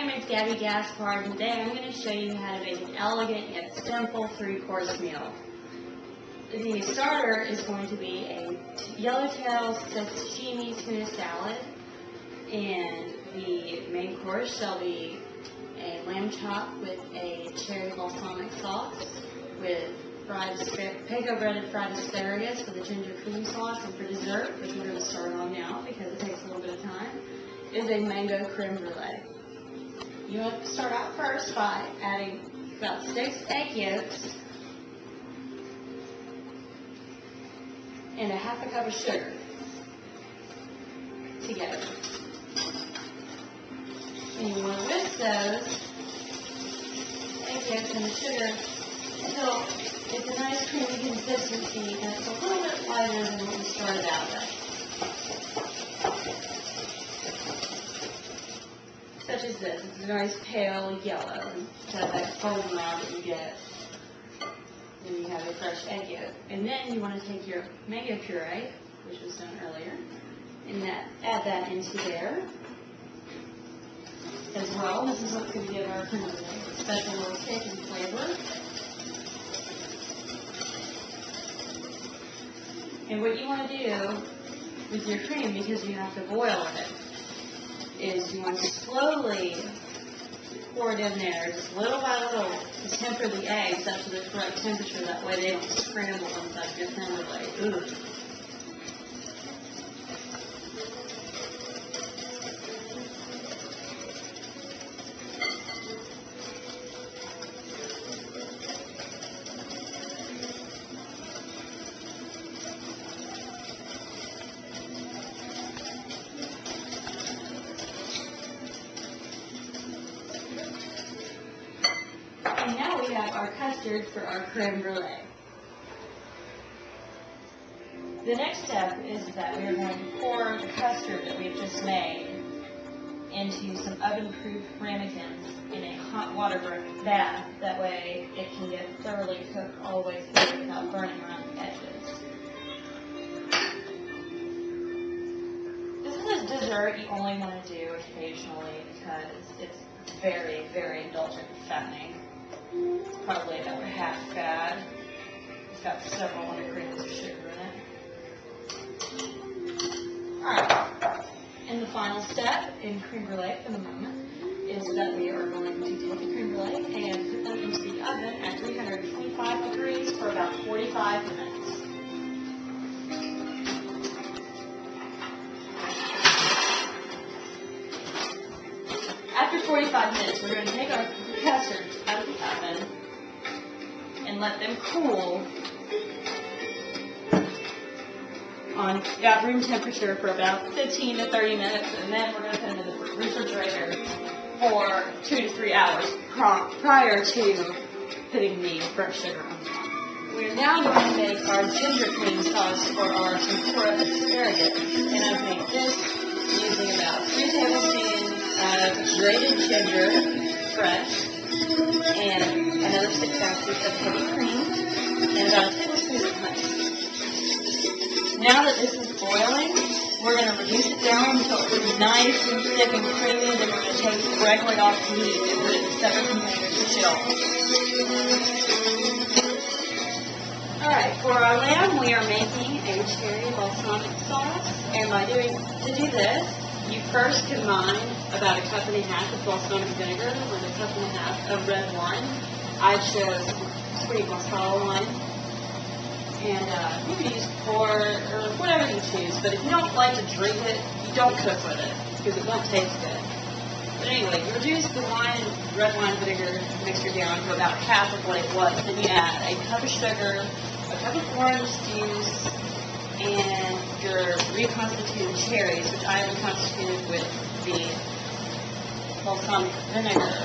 name is Gabby Gaspard, and today I'm going to show you how to make an elegant yet simple 3-course meal. The starter is going to be a yellowtail sashimi tuna salad, and the main course shall be a lamb chop with a cherry balsamic sauce, with panko breaded fried asparagus with a ginger cream sauce, and for dessert, which we're going to start on now because it takes a little bit of time, is a mango creme brulee. You want to start out first by adding about 6 egg yolks and a half a cup of sugar together. And you want to whisk those egg yolks and the sugar until it's a nice creamy consistency and it's a little bit lighter than what we started out with. Such as this. It's a nice pale yellow instead of that golden brown that you get when you have a fresh egg yolk. And then you want to take your mango puree, which was done earlier, and add that into there as well. This is what's going to give our creme brulee a special little kick and flavor. And what you want to do with your cream, because you have to boil it, is you want to slowly pour it in there, just little by little, to temper the eggs up to the correct temperature. That way they don't scramble inside your creme brulee. Ooh. And now we have our custard for our creme brulee. The next step is that we are going to pour the custard that we've just made into some oven-proof ramekins in a hot water bath. That way it can get thoroughly cooked all the way through without burning around the edges. This is a dessert you only want to do occasionally because it's very, very indulgent and fattening. Probably about half bad. It's got several hundred grams of sugar in it. Alright, and the final step in creme brulee for the moment is that we are going to take the creme brulee and put them into the oven at 325 degrees for about 45 minutes. After 45 minutes, we're going to take our custard out of the oven and let them cool at room temperature for about 15 to 30 minutes, and then we're going to put them in the refrigerator for 2 to 3 hours prior to putting the fresh sugar on top. We're now going to make our ginger cream sauce for our tempura asparagus, and I've made this using about 3 tablespoons of grated ginger, fresh, and another 6 ounces of heavy cream, and about a tablespoon of honey. Now that this is boiling, we're going to reduce it down until it's nice and thick and creamy. Then we're going to take it directly off the heat and put it in separate containers to chill. Alright, for our lamb, we are making a cherry balsamic sauce, and to do this, you first combine about 1.5 cups of balsamic vinegar with 1.5 cups of red wine. I chose sweet masala wine. And you can use port or whatever you choose, but if you don't like to drink it, you don't cook with it because it won't taste good. But anyway, you reduce the red wine vinegar mixture down to about half of what it was. Then you add a cup of sugar, a cup of orange juice, and your reconstituted cherries, which I reconstituted with the balsamic vinegar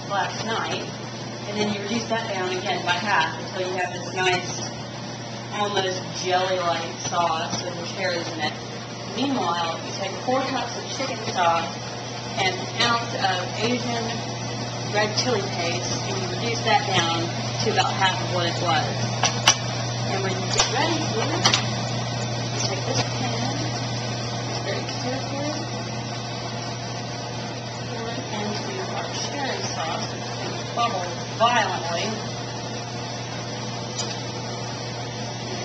last night. And then you reduce that down again by half until you have this nice, almost jelly-like sauce with the cherries in it. Meanwhile, you take 4 cups of chicken stock and 1 ounce of Asian red chili paste, and you reduce that down to about half of what it was. And when you get ready here, you take this pan very carefully sauce. It's going to bubble violently.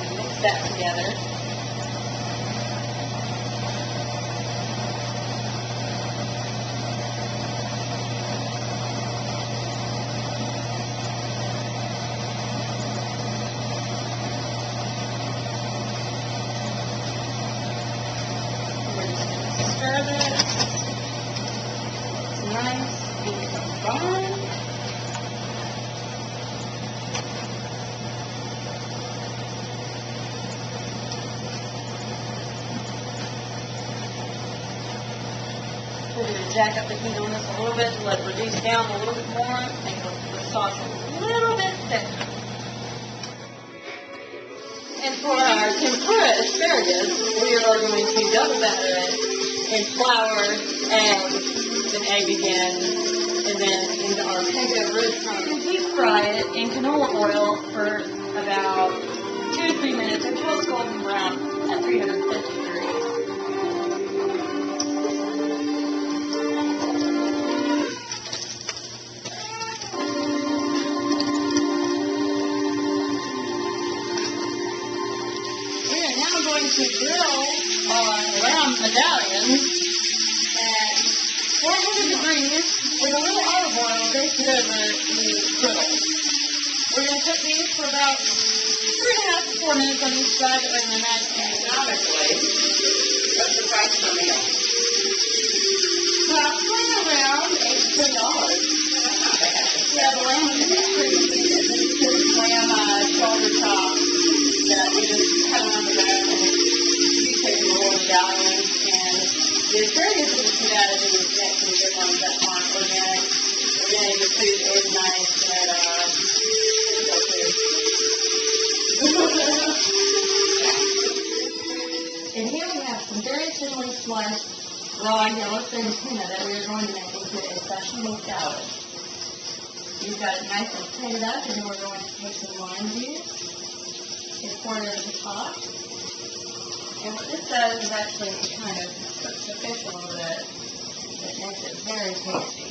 And mix that together. Stir this. It's nice and combined. We're going to jack up the heat on this a little bit to let it reduce down a little bit more. Make the sauce a little bit thicker. And for our tempura asparagus, we are going to double batter it in flour, eggs, then egg again, and then into our panko root. And deep fry it in canola oil for about 2 to 3 minutes until it's golden brown at 350 degrees. I'm going to grill our lamb medallions at 400 degrees with a little olive oil baked over the griddle. We're going to cook these for about 3.5 to 4 minutes on each side that we're going to marinate economically. What's the price per meal? Probably around $8 to $10. That's not bad. Yeah, the lamb is pretty decent. This is lamb shoulder chop that we just cut on the bone and you take the little medallions, and the asparagus that we put out of these next to the good ones that aren't organic. Again, the food is nice and and here we have some very thinly sliced raw yellowstone tuna that we are going to make into a sashimi salad. You've got it nice and plated up, and then we're going to take some lime juice and pour it over the top. And what this does is actually kind of cooks the fish a little bit. It makes it very tasty.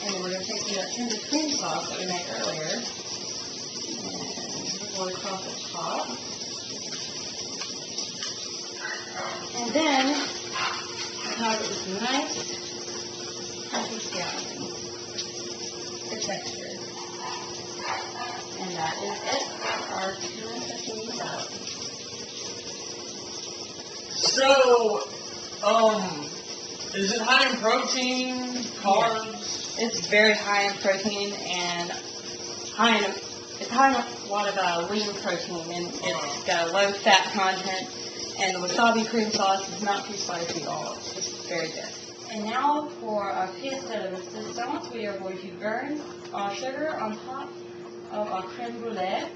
And then we're going to take the tender cream sauce that we made earlier and pour it across the top. And then top it with nice, healthy scallion for texture. And that is it for our tuna sashimi salad. So, is it high in protein, carbs? Yeah. It's very high in protein and high in a lot of lean protein, and it's got a low fat content. And the wasabi cream sauce is not too spicy at all. It's just very good. And now for our pièce de résistance, we are going to burn our sugar on top of our creme brulee.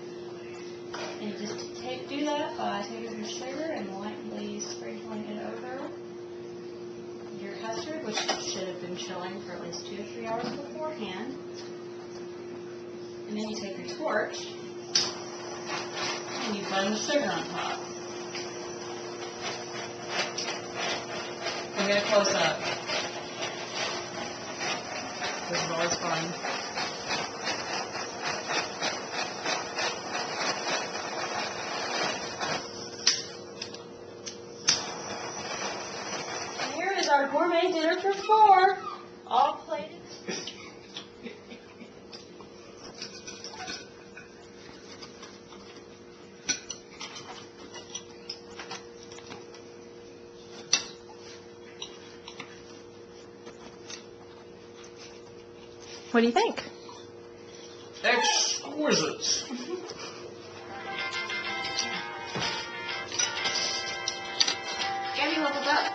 And you just do that by taking your sugar and lightly sprinkling it over your custard, which should have been chilling for at least 2 to 3 hours beforehand. And then you take your torch and you blend the sugar on top. I'm going to close up. This is always fun. And here is our gourmet dinner for 4, all plated. What do you think? Exquisite. Gabby, what was up?